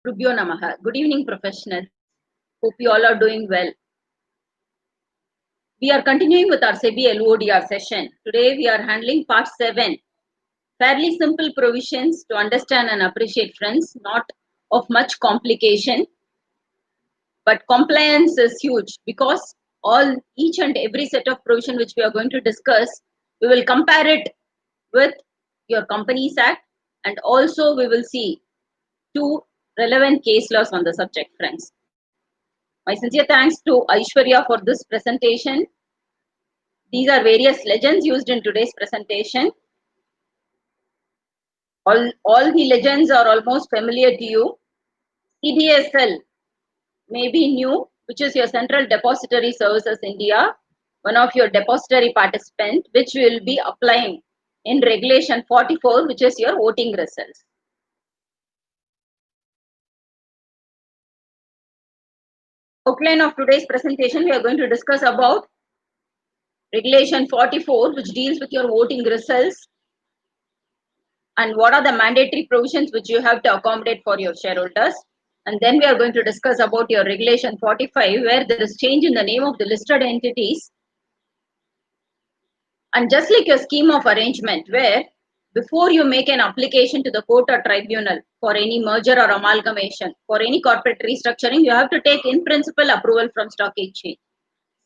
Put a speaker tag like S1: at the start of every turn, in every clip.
S1: Rubhyo Namaha. Good evening, professionals. Hope you all are doing well. We are continuing with our SEBI LODR session. Today we are handling part 7. Fairly simple provisions to understand and appreciate, friends. Not of much complication. But compliance is huge because each and every set of provision which we are going to discuss, we will compare it with your Companies Act, and also we will see 2 relevant case laws on the subject, friends. My sincere thanks to Aishwarya for this presentation. These are various legends used in today's presentation. All the legends are almost familiar to you. CDSL may be new, which is your Central Depository Services India, one of your depository participant, which will be applying in Regulation 44, which is your voting results. Outline of today's presentation, we are going to discuss about Regulation 44, which deals with your voting results, and what are the mandatory provisions which you have to accommodate for your shareholders. And then we are going to discuss about your Regulation 45, where there is change in the name of the listed entities. And just like your scheme of arrangement, where before you make an application to the court or tribunal for any merger or amalgamation, for any corporate restructuring, you have to take in principle approval from stock exchange.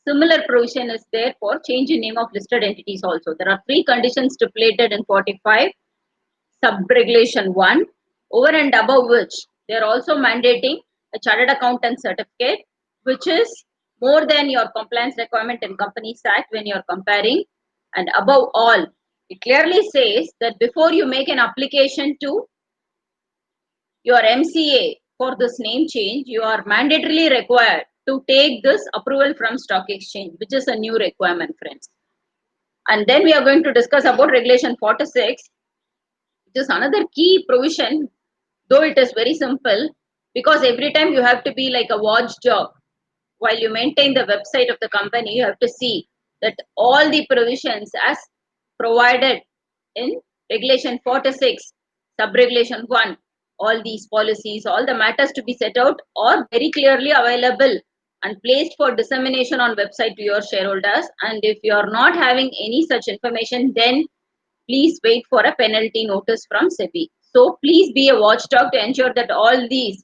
S1: Similar provision is there for change in name of listed entities also. There are 3 conditions stipulated in 45, sub-regulation 1, over and above which they are also mandating a chartered accountant certificate, which is more than your compliance requirement in Companies Act when you are comparing. And above all, it clearly says that before you make an application to your MCA for this name change, you are mandatorily required to take this approval from stock exchange, which is a new requirement, friends. And then we are going to discuss about Regulation 46, which is another key provision, though it is very simple, because every time you have to be like a watchdog. While you maintain the website of the company, you have to see that all the provisions as provided in Regulation 46, Sub-Regulation 1, all these policies, all the matters to be set out are very clearly available and placed for dissemination on website to your shareholders. And if you are not having any such information, then please wait for a penalty notice from SEBI. So please be a watchdog to ensure that all these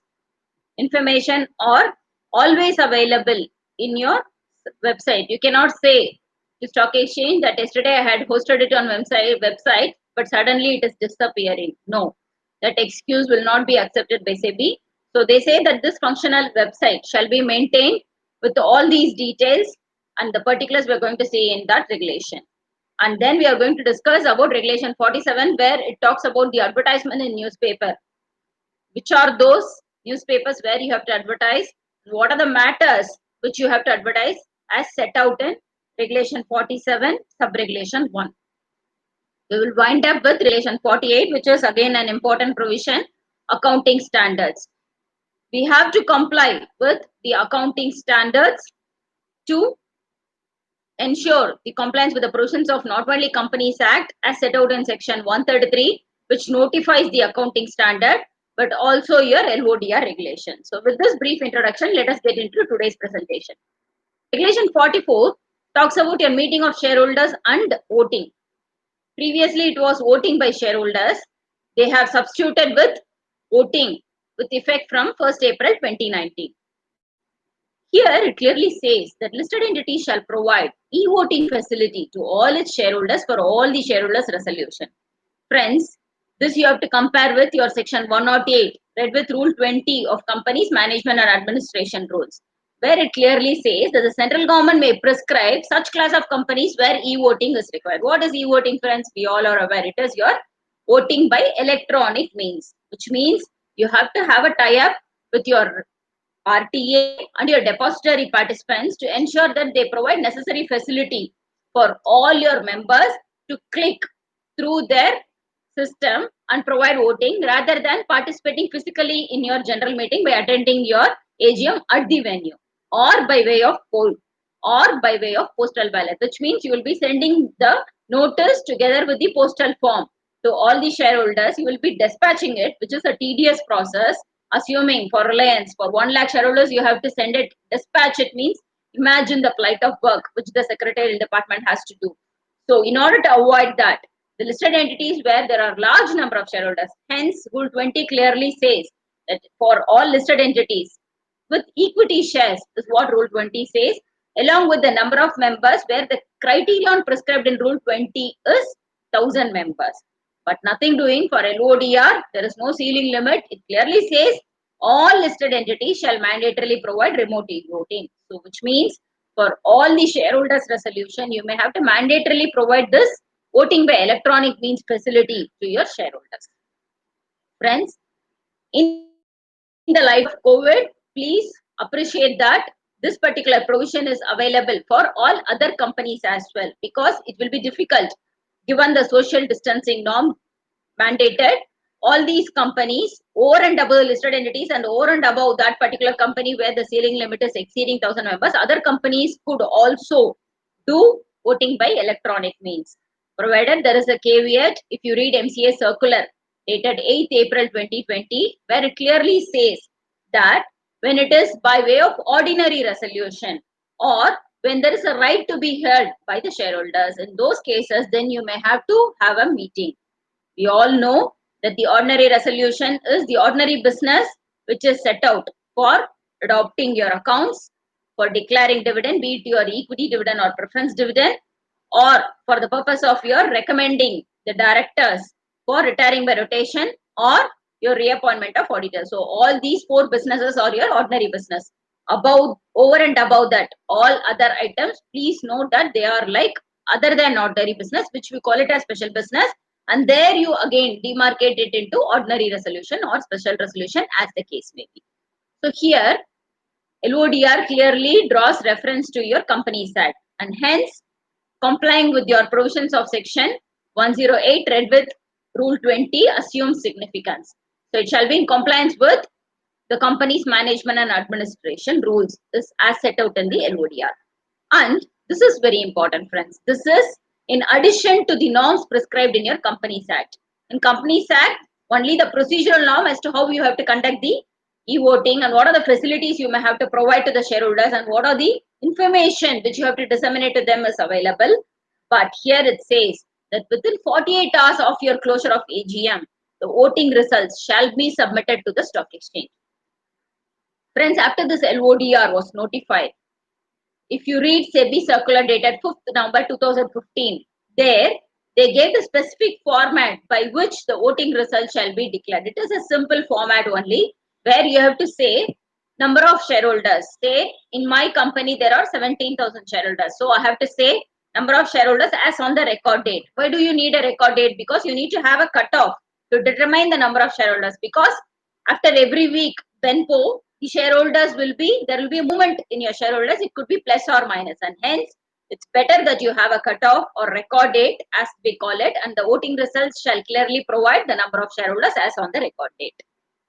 S1: information are always available in your website. You cannot say to stock exchange that yesterday I had hosted it on website, but suddenly it is disappearing. No, that excuse will not be accepted by SEBI. So they say that this functional website shall be maintained with all these details and the particulars we are going to see in that regulation. And then we are going to discuss about Regulation 47, where it talks about the advertisement in newspaper. Which are those newspapers where you have to advertise? What are the matters which you have to advertise as set out in Regulation 47, Sub-Regulation 1. We will wind up with Regulation 48, which is again an important provision, accounting standards. We have to comply with the accounting standards to ensure the compliance with the provisions of not only Companies Act as set out in section 133, which notifies the accounting standard, but also your LODR regulation. So with this brief introduction, let us get into today's presentation. Regulation 44 talks about your meeting of shareholders and voting. Previously, it was voting by shareholders. They have substituted with voting with effect from 1st April 2019. Here, it clearly says that listed entities shall provide e-voting facility to all its shareholders for all the shareholders' resolution. Friends, this you have to compare with your section 108, read with Rule 20 of Companies Management and Administration Rules, where it clearly says that the central government may prescribe such class of companies where e-voting is required. What is e-voting, friends? We all are aware. It is your voting by electronic means, which means you have to have a tie-up with your RTA and your depository participants to ensure that they provide necessary facility for all your members to click through their system and provide voting rather than participating physically in your general meeting by attending your AGM at the venue or by way of poll or by way of postal ballot, which means you will be sending the notice together with the postal form to all the shareholders. You will be dispatching it, which is a tedious process. Assuming for Reliance, for 1 lakh shareholders, you have to send it, dispatch it means imagine the plight of work which the secretarial department has to do. So in order to avoid that, the listed entities where there are large number of shareholders, hence Rule 20 clearly says that for all listed entities with equity shares is what Rule 20 says, along with the number of members where the criterion prescribed in Rule 20 is 1000 members. But nothing doing for LODR, there is no ceiling limit. It clearly says all listed entities shall mandatorily provide remote e-voting. So which means for all the shareholders resolution, you may have to mandatorily provide this voting by electronic means facility to your shareholders. Friends, in the light of COVID, please appreciate that this particular provision is available for all other companies as well, because it will be difficult given the social distancing norm mandated. All these companies over and above the listed entities and over and above that particular company where the ceiling limit is exceeding 1000 members, other companies could also do voting by electronic means, provided there is a caveat. If you read MCA circular dated 8th April 2020, where it clearly says that when it is by way of ordinary resolution or when there is a right to be heard by the shareholders, in those cases, then you may have to have a meeting. We all know that the ordinary resolution is the ordinary business which is set out for adopting your accounts, for declaring dividend, be it your equity dividend or preference dividend, or for the purpose of your recommending the directors for retiring by rotation or your reappointment of auditors. So all these four businesses are your ordinary business. Above, over and above that, all other items, please note that they are like other than ordinary business, which we call it as special business. And there you again demarcate it into ordinary resolution or special resolution as the case may be. So here LODR clearly draws reference to your Companies Act, and hence complying with your provisions of section 108 read with Rule 20 assumes significance. So it shall be in compliance with the company's management and administration rules is as set out in the LODR. And this is very important, friends. This is in addition to the norms prescribed in your Companies Act. In Companies Act, only the procedural norm as to how you have to conduct the e-voting and what are the facilities you may have to provide to the shareholders and what are the information which you have to disseminate to them is available. But here it says that within 48 hours of your closure of AGM, the voting results shall be submitted to the stock exchange. Friends, after this LODR was notified, if you read SEBI circular dated 5th November 2015, there they gave the specific format by which the voting results shall be declared. It is a simple format only where you have to say number of shareholders. Say in my company there are 17,000 shareholders. So I have to say number of shareholders as on the record date. Why do you need a record date? Because you need to have a cutoff to determine the number of shareholders. Because after every week, Benpo, the shareholders will be, there will be a movement in your shareholders. It could be plus or minus, and hence it's better that you have a cutoff or record date as we call it, and the voting results shall clearly provide the number of shareholders as on the record date.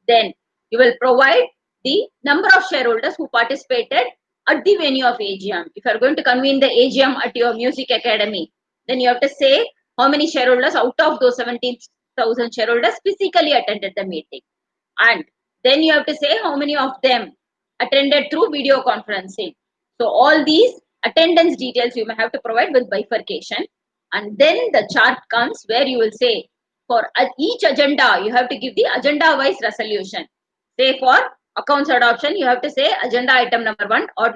S1: Then you will provide the number of shareholders who participated at the venue of AGM. If you are going to convene the AGM at your music academy, then you have to say how many shareholders out of those 17,000 shareholders physically attended the meeting. And then you have to say how many of them attended through video conferencing. So all these attendance details you may have to provide with bifurcation. And then the chart comes where you will say for each agenda, you have to give the agenda wise resolution. Say for accounts adoption, you have to say agenda item number 1 or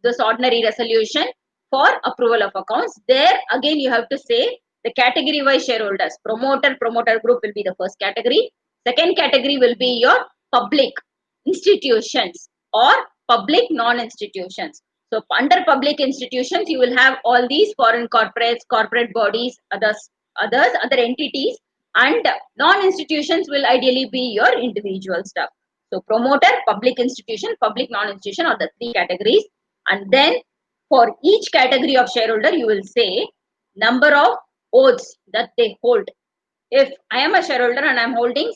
S1: this ordinary resolution for approval of accounts. There again you have to say the category wise shareholders. Promoter group will be the first category. Second category will be your public institutions or public non-institutions. So under public institutions, you will have all these foreign corporates, corporate bodies, other entities, and non-institutions will ideally be your individual stuff. So promoter, public institution, public non-institution are the three categories. And then for each category of shareholder, you will say number of oaths that they hold. If I am a shareholder and I am holding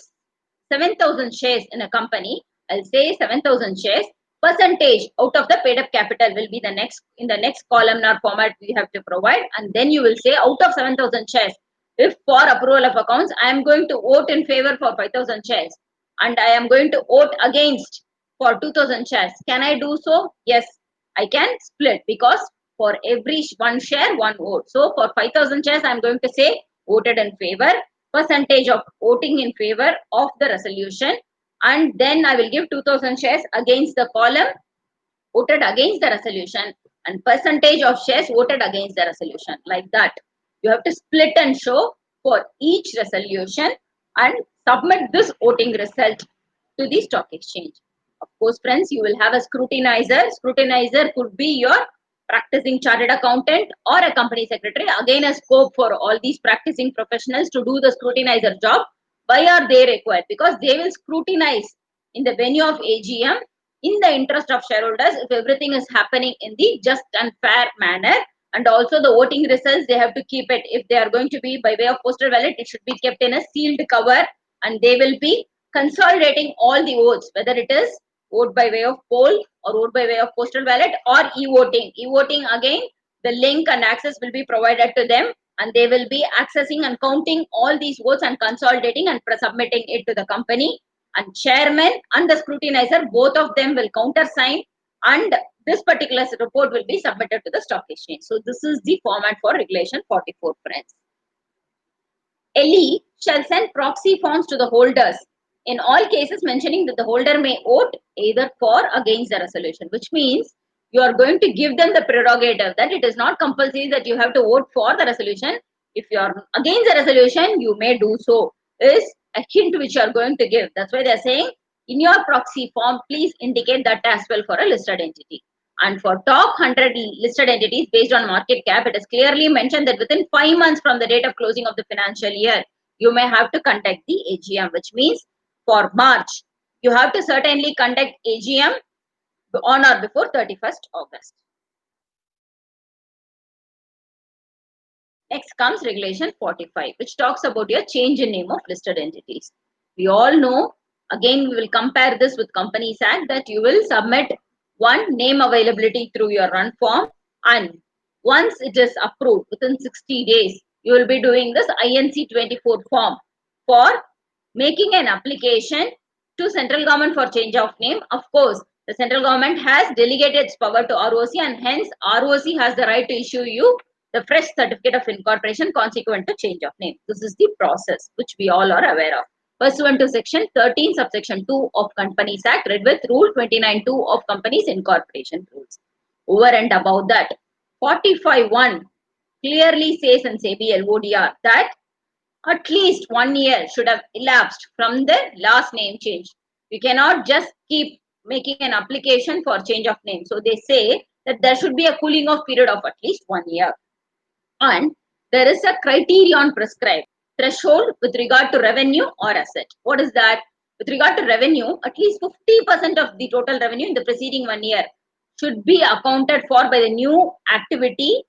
S1: 7,000 shares in a company, I'll say 7,000 shares. Percentage out of the paid up capital will be the next in the next columnar format we have to provide, and then you will say out of 7,000 shares, if for approval of accounts I am going to vote in favor for 5,000 shares, and I am going to vote against for 2000 shares. Can I do so? Yes, I can split, because for every one share, one vote. So for 5000 shares, I am going to say voted in favor, percentage of voting in favor of the resolution, and then I will give 2000 shares against the column voted against the resolution, and percentage of shares voted against the resolution. Like that, you have to split and show for each resolution and submit this voting result to the stock exchange. Of course, friends, you will have a scrutinizer. Scrutinizer could be your practicing chartered accountant or a company secretary. Again, a scope for all these practicing professionals to do the scrutinizer job. Why are they required? Because they will scrutinize in the venue of AGM in the interest of shareholders if everything is happening in the just and fair manner. And also the voting results, they have to keep it. If they are going to be by way of postal ballot, it should be kept in a sealed cover, and they will be consolidating all the votes, whether it is vote by way of poll or vote by way of postal ballot or e-voting. E-voting, again, the link and access will be provided to them, and they will be accessing and counting all these votes and consolidating and submitting it to the company. And chairman and the scrutinizer, both of them will countersign, and this particular report will be submitted to the stock exchange. So this is the format for Regulation 44, friends. LE shall send proxy forms to the holders in all cases mentioning that the holder may vote either for or against the resolution, which means you are going to give them the prerogative that it is not compulsory that you have to vote for the resolution. If you are against the resolution, you may do so, is a hint which you are going to give. That's why they are saying in your proxy form, please indicate that as well for a listed entity. And for top 100 listed entities based on market cap, it is clearly mentioned that within 5 months from the date of closing of the financial year, you may have to conduct the AGM, which means for March, you have to certainly conduct AGM on or before 31st August. Next comes Regulation 45, which talks about your change in name of listed entities. We all know, again, we will compare this with Companies Act, that you will submit one name availability through your run form, and once it is approved within 60 days, you will be doing this INC 24 form for making an application to central government for change of name. Of course, the central government has delegated its power to ROC, and hence ROC has the right to issue you the fresh certificate of incorporation consequent to change of name. This is the process which we all are aware of. Pursuant to section 13 subsection 2 of Companies Act, read with rule 29(2) of Companies Incorporation Rules. Over and above that, 45(1) clearly says in SEBI LODR that at least 1 year should have elapsed from the last name change. You cannot just keep making an application for change of name. So they say that there should be a cooling off period of at least 1 year. And there is a criterion prescribed, threshold with regard to revenue or asset. What is that? With regard to revenue, at least 50% of the total revenue in the preceding 1 year should be accounted for by the new activity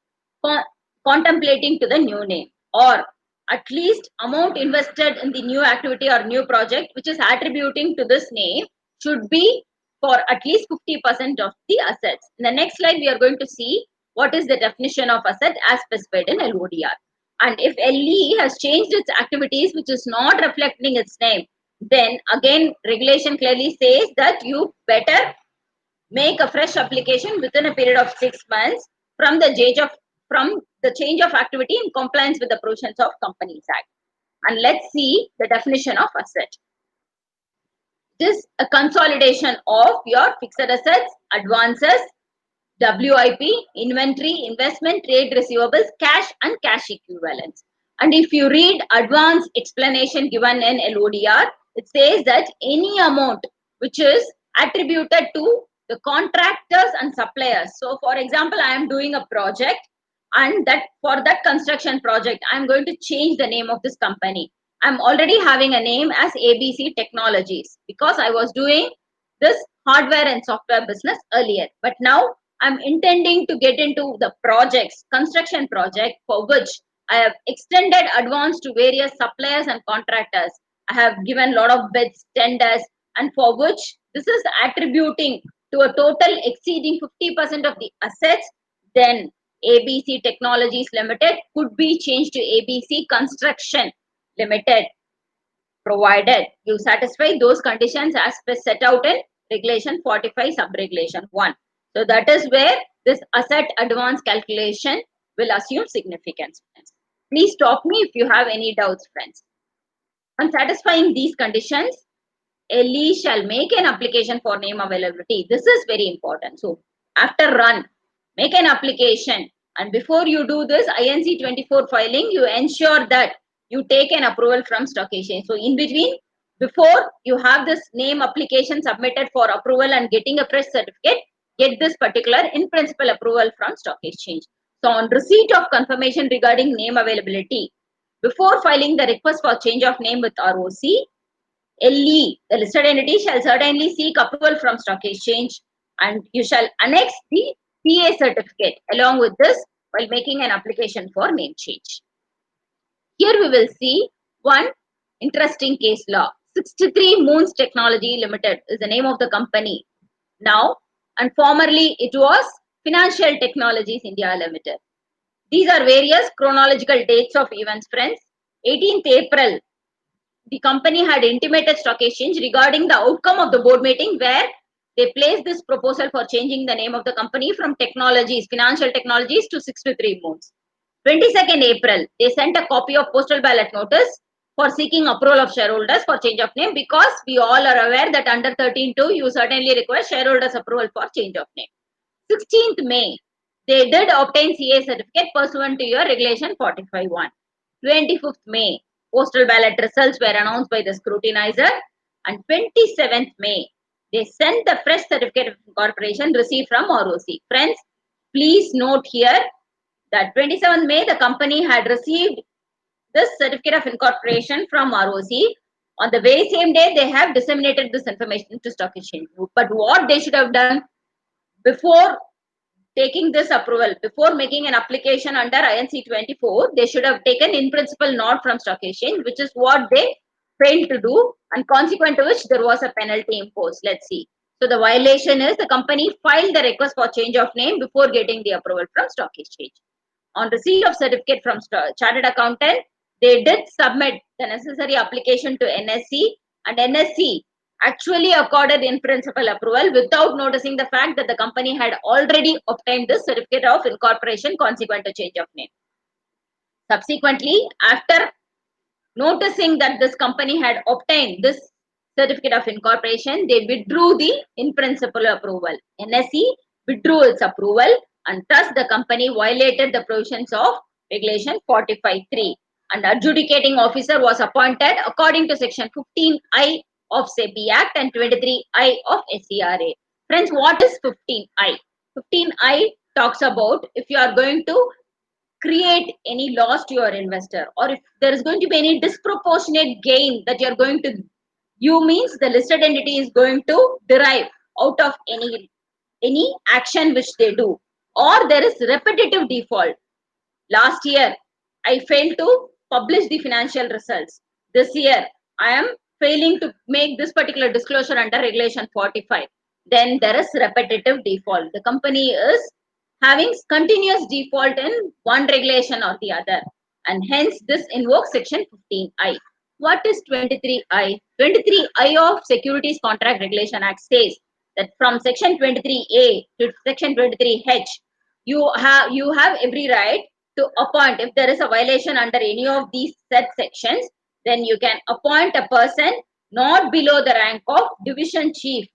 S1: contemplating to the new name, or at least amount invested in the new activity or new project which is attributing to this name should be for at least 50% of the assets. In the next slide, we are going to see what is the definition of asset as specified in LODR. And if LE has changed its activities which is not reflecting its name, then again regulation clearly says that you better make a fresh application within a period of 6 months from the change of activity in compliance with the provisions of Companies Act. And let's see the definition of asset. It is a consolidation of your fixed assets, advances, WIP, inventory, investment, trade receivables, cash and cash equivalents. And if you read advanced explanation given in LODR, it says that any amount which is attributed to the contractors and suppliers. So for example, I am doing a project, and that for that construction project, I am going to change the name of this company. I'm already having a name as ABC Technologies because I was doing this hardware and software business earlier. But now I'm intending to get into the projects, construction project, for which I have extended advance to various suppliers and contractors. I have given a lot of bids, tenders, and for which this is attributing to a total exceeding 50% of the assets, then ABC Technologies Limited could be changed to ABC Construction Limited. provided you satisfy those conditions as set out in regulation 45 subregulation 1. So that is where this asset advance calculation will assume significance. Please stop me if you have any doubts, friends. On satisfying these conditions, LE shall make an application for name availability. This is very important. So after run, make an application, and before you do this INC 24 filing, you ensure that you take an approval from stock exchange. So in between, before you have this name application submitted for approval and getting a fresh certificate, get this particular in principle approval from stock exchange. So on receipt of confirmation regarding name availability, before filing the request for change of name with ROC, LE, the listed entity, shall certainly seek approval from stock exchange, and you shall annex the PA certificate along with this while making an application for name change. Here we will see one interesting case law. 63 Moons Technology Limited is the name of the company now, and formerly it was Financial Technologies India Limited. These are various chronological dates of events, friends. 18th April, the company had intimated stock exchange regarding the outcome of the board meeting where they placed this proposal for changing the name of the company from Technologies, Financial Technologies to 63 Moons. 22nd April, they sent a copy of postal ballot notice for seeking approval of shareholders for change of name, because we all are aware that under 13(2) you certainly require shareholders approval for change of name. 16th May, they did obtain CA certificate pursuant to your regulation 45(1). 25th May, postal ballot results were announced by the scrutinizer, and 27th May, they sent the fresh certificate of incorporation received from ROC. Friends, please note here that 27th May, the company had received this certificate of incorporation from ROC. On the very same day, they have disseminated this information to stock exchange. But what they should have done before taking this approval, before making an application under INC 24, they should have taken in principle note from stock exchange, which is what they failed to do, and consequent to which there was a penalty imposed. Let's see. So the violation is the company filed the request for change of name before getting the approval from stock exchange. On receipt of certificate from chartered accountant, they did submit the necessary application to NSE, and NSE actually accorded in principle approval without noticing the fact that the company had already obtained this certificate of incorporation consequent to change of name. Subsequently, after noticing that this company had obtained this certificate of incorporation, they withdrew the in principle approval. NSE withdrew its approval, and thus the company violated the provisions of regulation 45(3), and adjudicating officer was appointed according to section 15I of SEBI Act and 23I of SCRA. Friends, what is 15I? 15I talks about if you are going to create any loss to your investor, or if there is going to be any disproportionate gain that you are going to, you means the listed entity is going to derive out of any action which they do, or there is repetitive default. Last year, I failed to publish the financial results. This year, I am failing to make this particular disclosure under regulation 45. Then there is repetitive default. The company is having continuous default in one regulation or the other, and hence this invokes section 15I. What is 23I? 23I of Securities Contract Regulation Act says that from section 23A to section 23H, you have every right to appoint. If there is a violation under any of these set sections, then you can appoint a person not below the rank of division chief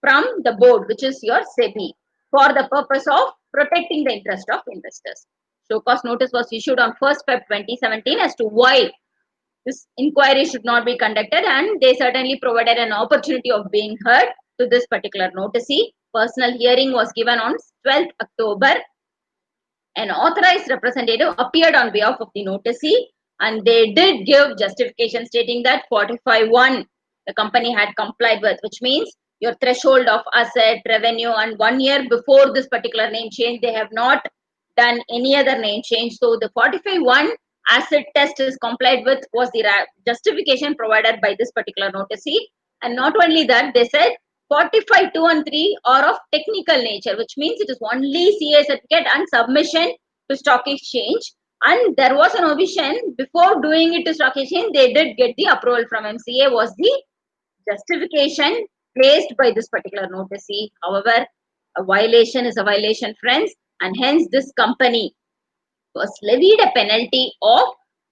S1: from the board, which is your SEBI, for the purpose of protecting the interest of investors. Show cause notice was issued on 1st February 2017 as to why this inquiry should not be conducted, and they certainly provided an opportunity of being heard to this particular noticee. Personal hearing was given on 12th October. An authorized representative appeared on behalf of the noticee, and they did give justification stating that 45(1) the company had complied with, which means your threshold of asset, revenue, and 1 year before this particular name change, they have not done any other name change. So the 45(1) asset test is complied with was the justification provided by this particular noticee. And not only that, they said 45(2) and 3 are of technical nature, which means it is only CA certificate and submission to stock exchange And there was an omission before doing it to stock exchange, they did get the approval from MCA was the justification placed by this particular notice. However, a violation is a violation, friends, and hence this company was levied a penalty of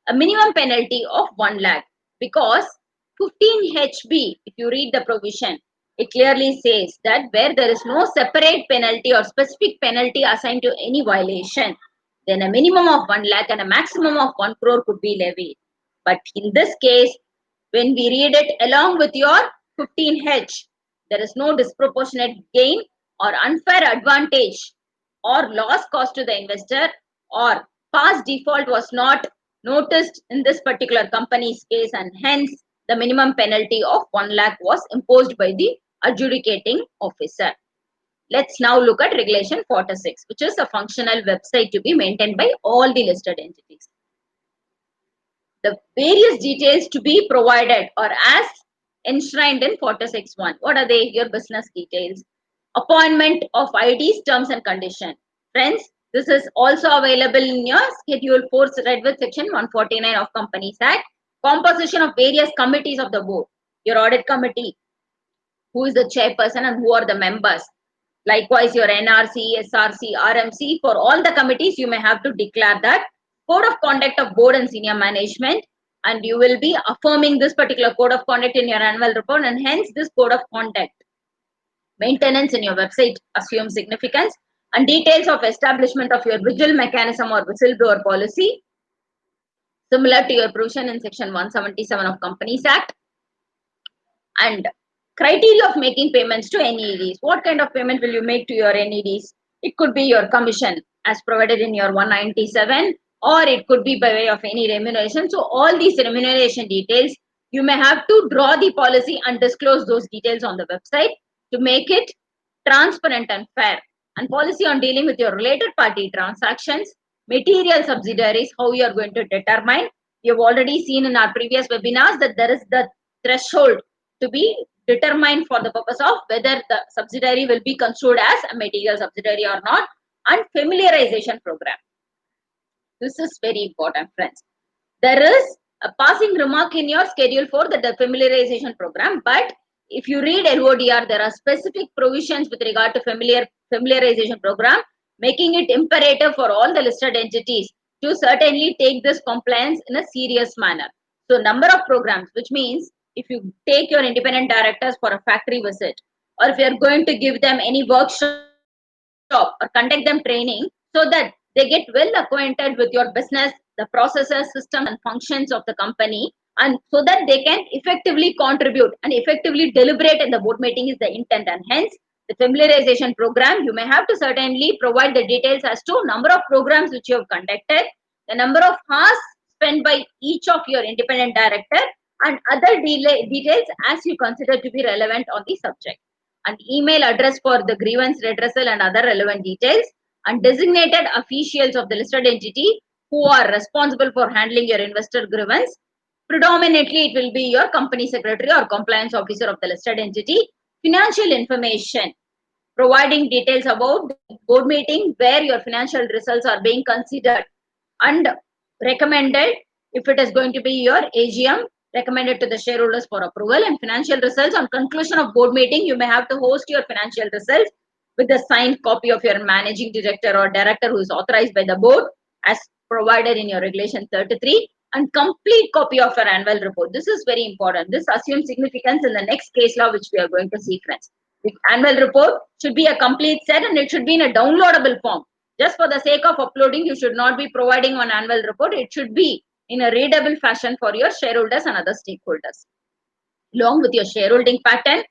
S1: a minimum penalty of 1 lakh because 15 HB, if you read the provision, it clearly says that where there is no separate penalty or specific penalty assigned to any violation, then a minimum of 1 lakh and a maximum of 1 crore could be levied. But in this case, when we read it along with your 15H, there is no disproportionate gain or unfair advantage or loss caused to the investor, or past default was not noticed in this particular company's case, and hence the minimum penalty of 1 lakh was imposed by the adjudicating officer. Let's now look at Regulation 46, which is a functional website to be maintained by all the listed entities. The various details to be provided are as enshrined in 46.1. What are they? Your business details. Appointment of IDs, terms and condition. Friends, this is also available in your Schedule 4 read with Section 149 of Companies Act. Composition of various committees of the board. Your audit committee, who is the chairperson and who are the members. Likewise, your NRC, SRC, RMC, for all the committees, you may have to declare that code of conduct of board and senior management, and you will be affirming this particular code of conduct in your annual report, and hence this code of conduct maintenance in your website assumes significance, and details of establishment of your vigil mechanism or whistleblower policy, similar to your provision in Section 177 of Companies Act, and criteria of making payments to NEDs. What kind of payment will you make to your NEDs? It could be your commission as provided in your 197, or it could be by way of any remuneration. So all these remuneration details, you may have to draw the policy and disclose those details on the website to make it transparent and fair. And policy on dealing with your related party transactions, material subsidiaries, how you are going to determine. You have already seen in our previous webinars that there is the threshold to be determined for the purpose of whether the subsidiary will be construed as a material subsidiary or not, and familiarization program. This is very important, friends. There is a passing remark in your Schedule 4 that the familiarization program, but if you read LODR, there are specific provisions with regard to familiarization program, making it imperative for all the listed entities to certainly take this compliance in a serious manner. So number of programs, which means if you take your independent directors for a factory visit, or if you are going to give them any workshop or conduct them training, so that they get well acquainted with your business, the processes, systems and functions of the company, and so that they can effectively contribute and effectively deliberate in the board meeting is the intent. And hence the familiarization program, you may have to certainly provide the details as to number of programs which you have conducted, the number of hours spent by each of your independent director, and other details as you consider to be relevant on the subject, and email address for the grievance redressal and other relevant details, and designated officials of the listed entity who are responsible for handling your investor grievance. Predominantly, it will be your company secretary or compliance officer of the listed entity. Financial information, providing details about the board meeting where your financial results are being considered and recommended. If it is going to be your AGM, recommended to the shareholders for approval, and financial results on conclusion of board meeting, you may have to host your financial results with a signed copy of your managing director or director who is authorized by the board as provided in your regulation 33, and complete copy of your annual report. This is very important. This assumes significance in the next case law which we are going to see, friends. The annual report should be a complete set and it should be in a downloadable form. Just for the sake of uploading, you should not be providing one annual report. It should be in a readable fashion for your shareholders and other stakeholders, along with your shareholding pattern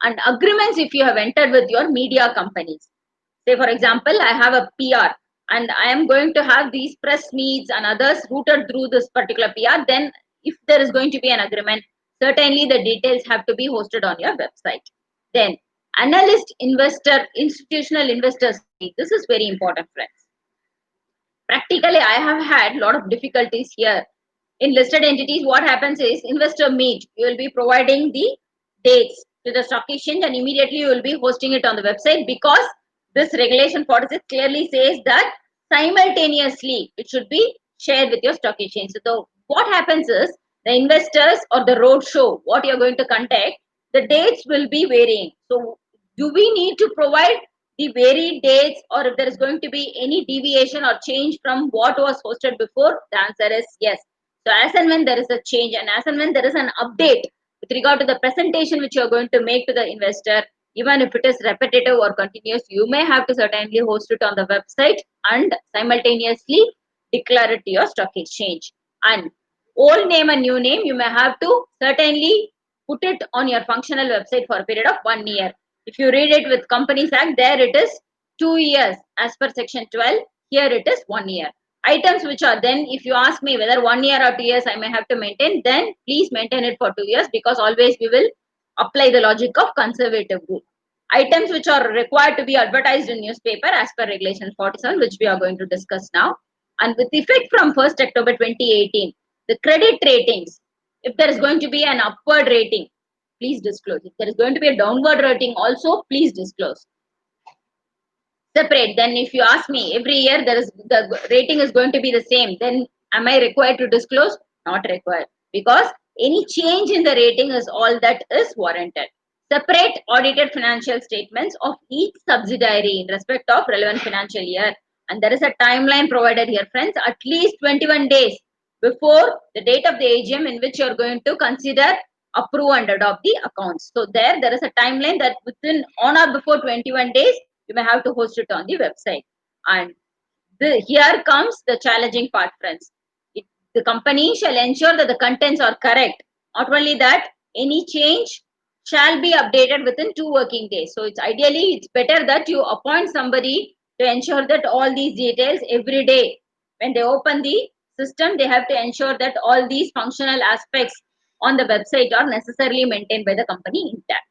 S1: and agreements if you have entered with your media companies. Say, for example, I have a PR and I am going to have these press meets and others routed through this particular PR. Then if there is going to be an agreement, certainly the details have to be hosted on your website. Then analyst, investor, institutional investors. This is very important, friends. Practically, I have had a lot of difficulties here. In listed entities, what happens is investor meet. You will be providing the dates to the stock exchange and immediately you will be hosting it on the website, because this regulation 46 clearly says that simultaneously it should be share with your stock exchange. So what happens is the investors or the road show, what you're going to conduct, the dates will be varying. So do we need to provide the varied dates, or if there is going to be any deviation or change from what was hosted before? The answer is yes. So as and when there is a change and as and when there is an update with regard to the presentation which you are going to make to the investor, even if it is repetitive or continuous, you may have to certainly host it on the website and simultaneously declare it to your stock exchange. And old name and new name, you may have to certainly put it on your functional website for a period of 1 year. If you read it with Companies Act, there it is 2 years as per section 12. Here it is 1 year. Items which are then, if you ask me whether 1 year or 2 years I may have to maintain, then please maintain it for 2 years, because always we will apply the logic of conservative rule. Items which are required to be advertised in newspaper as per regulation 47, which we are going to discuss now. And with effect from 1st October 2018, the credit ratings, if there is going to be an upward rating, please disclose. If there is going to be a downward rating also, please disclose. Separate. Then if you ask me, every year there is the rating is going to be the same, then am I required to disclose? Not required, because any change in the rating is all that is warranted. Separate audited financial statements of each subsidiary in respect of relevant financial year. And there is a timeline provided here, friends, at least 21 days before the date of the AGM in which you are going to consider, approve and adopt the accounts. So there is a timeline that within on or before 21 days, you may have to host it on the website. And here comes the challenging part, friends. The company shall ensure that the contents are correct. Not only that, any change shall be updated within 2 working days. So it's better that you appoint somebody to ensure that all these details every day, when they open the system, they have to ensure that all these functional aspects on the website are necessarily maintained by the company intact.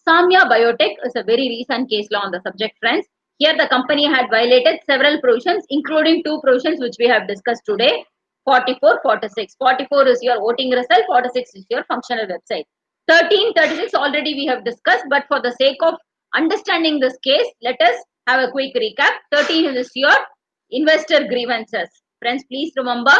S1: Samya Biotech is a very recent case law on the subject, friends. Here the company had violated several provisions, including 2 provisions which we have discussed today, 44, 46. 44 is your voting result, 46 is your functional website. 13, 36 already we have discussed, but for the sake of understanding this case, let us have a quick recap. 13 is your investor grievances. Friends, please remember,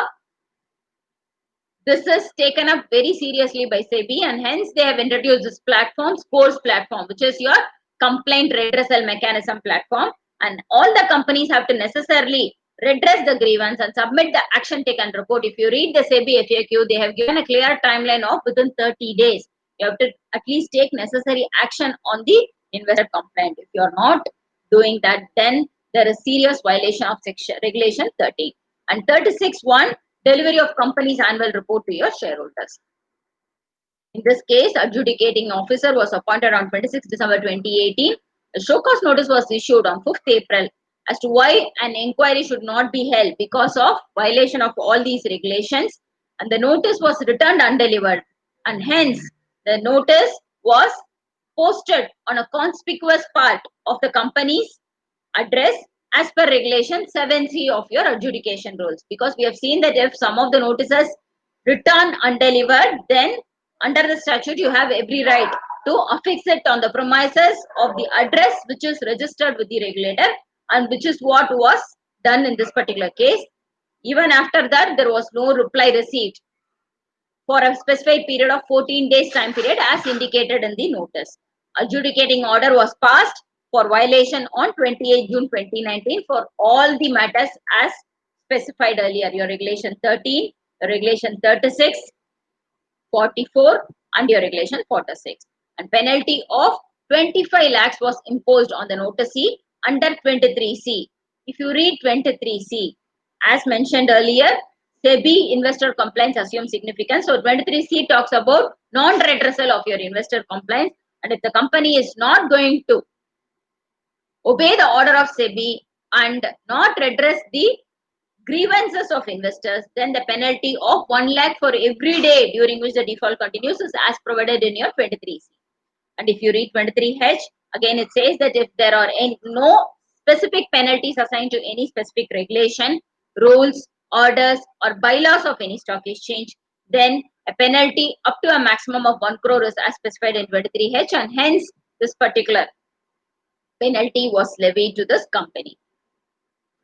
S1: this is taken up very seriously by SEBI, and hence they have introduced this platform, SCORES platform, which is your complaint redressal mechanism platform. And all the companies have to necessarily redress the grievance and submit the action taken report. If you read the SEBI FAQ, they have given a clear timeline of within 30 days. You have to at least take necessary action on the investor complaint. If you are not doing that, then there is serious violation of section regulation 30. And 36(1), delivery of company's annual report to your shareholders. In this case, adjudicating officer was appointed on 26 December 2018. A show cause notice was issued on 5th April as to why an inquiry should not be held because of violation of all these regulations, and the notice was returned undelivered, and hence the notice was posted on a conspicuous part of the company's address as per regulation 7C of your adjudication rules. Because we have seen that if some of the notices return undelivered, then under the statute you have every right to affix it on the premises of the address which is registered with the regulator, and which is what was done in this particular case. Even after that, there was no reply received for a specified period of 14 days time period as indicated in the notice. Adjudicating order was passed for violation on 28 June 2019 for all the matters as specified earlier. Your regulation 13, your regulation 36, 44 and your regulation 46. And penalty of 25 lakhs was imposed on the noticee under 23C. If you read 23C, as mentioned earlier, SEBI investor compliance assumes significance. So 23C talks about non-redressal of your investor compliance, and if the company is not going to obey the order of SEBI and not redress the grievances of investors, then the penalty of 1 lakh for every day during which the default continues is as provided in your 23C. And if you read 23H, again it says that if there are no specific penalties assigned to any specific regulation, rules, orders or bylaws of any stock exchange, then a penalty up to a maximum of 1 crore is as specified in 23H, and hence this particular penalty was levied to this company.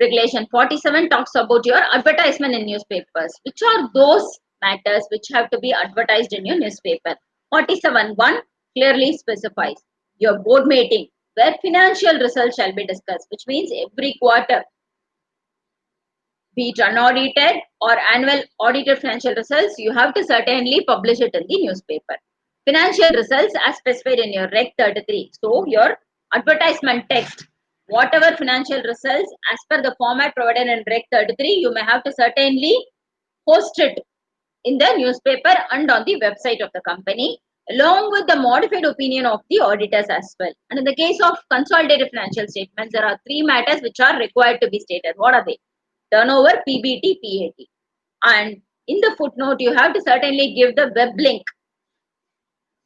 S1: Regulation 47 talks about your advertisement in newspapers. Which are those matters which have to be advertised in your newspaper? 47.1 clearly specifies your board meeting where financial results shall be discussed, which means every quarter, be it unaudited or annual audited financial results, you have to certainly publish it in the newspaper. Financial results as specified in your Reg 33. So, your advertisement text, whatever financial results as per the format provided in Reg 33, you may have to certainly post it in the newspaper and on the website of the company, along with the modified opinion of the auditors as well. And in the case of consolidated financial statements, there are three matters which are required to be stated. What are they? Turnover, PBT, PAT. And in the footnote, you have to certainly give the web link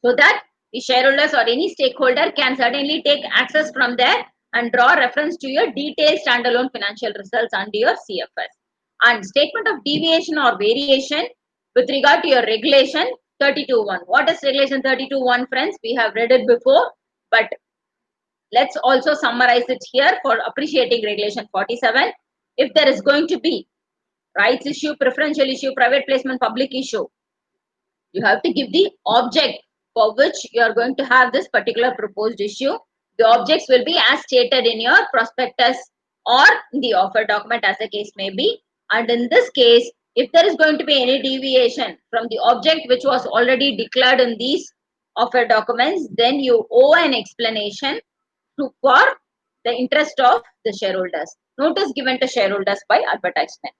S1: so that the shareholders or any stakeholder can certainly take access from there and draw reference to your detailed standalone financial results under your CFS. And statement of deviation or variation with regard to your regulation 32.1. What is regulation 32.1, friends? We have read it before, but let's also summarize it here for appreciating regulation 47. If there is going to be rights issue, preferential issue, private placement, public issue, you have to give the object for which you are going to have this particular proposed issue. The objects will be as stated in your prospectus or in the offer document as the case may be. And in this case, if there is going to be any deviation from the object which was already declared in these offer documents, then you owe an explanation for the interest of the shareholders. Notice given to shareholders by advertisement.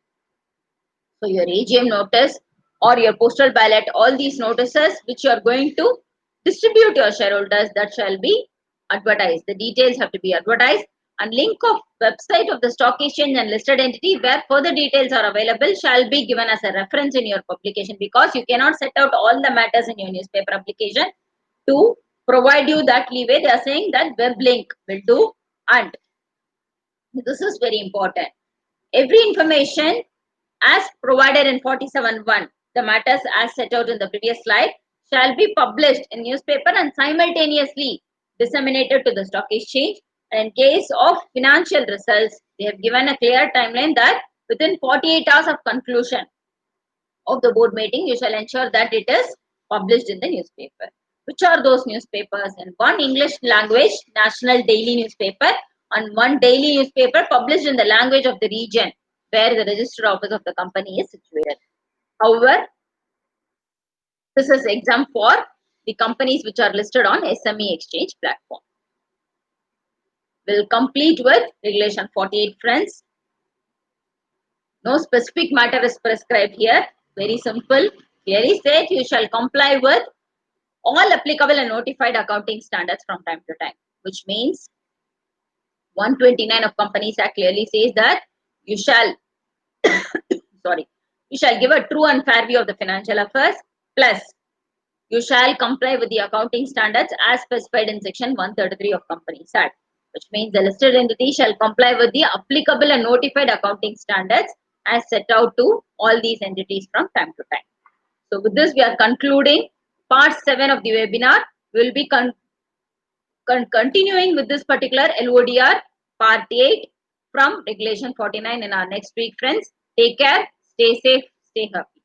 S1: So your AGM notice or your postal ballot, all these notices which you are going to distribute to your shareholders, that shall be advertised. The details have to be advertised, and link of website of the stock exchange and listed entity where further details are available shall be given as a reference in your publication, because you cannot set out all the matters in your newspaper application. To provide you that leeway, they are saying that web link will do, and this is very important. Every information as provided in 47.1, the matters as set out in the previous slide, shall be published in newspaper and simultaneously disseminated to the stock exchange. And in case of financial results, they have given a clear timeline that within 48 hours of conclusion of the board meeting, you shall ensure that it is published in the newspaper. Which are those newspapers? And one English language national daily newspaper and one daily newspaper published in the language of the region where the registered office of the company is situated. However, this is exempt for the companies which are listed on SME exchange platform. We'll complete with regulation 48, friends. No specific matter is prescribed here. Very simple. Clearly said you shall comply with all applicable and notified accounting standards from time to time, which means 129 of Companies Act clearly says that you shall you shall give a true and fair view of the financial affairs, plus you shall comply with the accounting standards as specified in section 133 of Companies Act, which means the listed entity shall comply with the applicable and notified accounting standards as set out to all these entities from time to time. So with this, we are concluding part 7 of the webinar. We will be continuing with this particular LODR part 8 from regulation 49 in our next week, friends. Take care, stay safe, stay happy.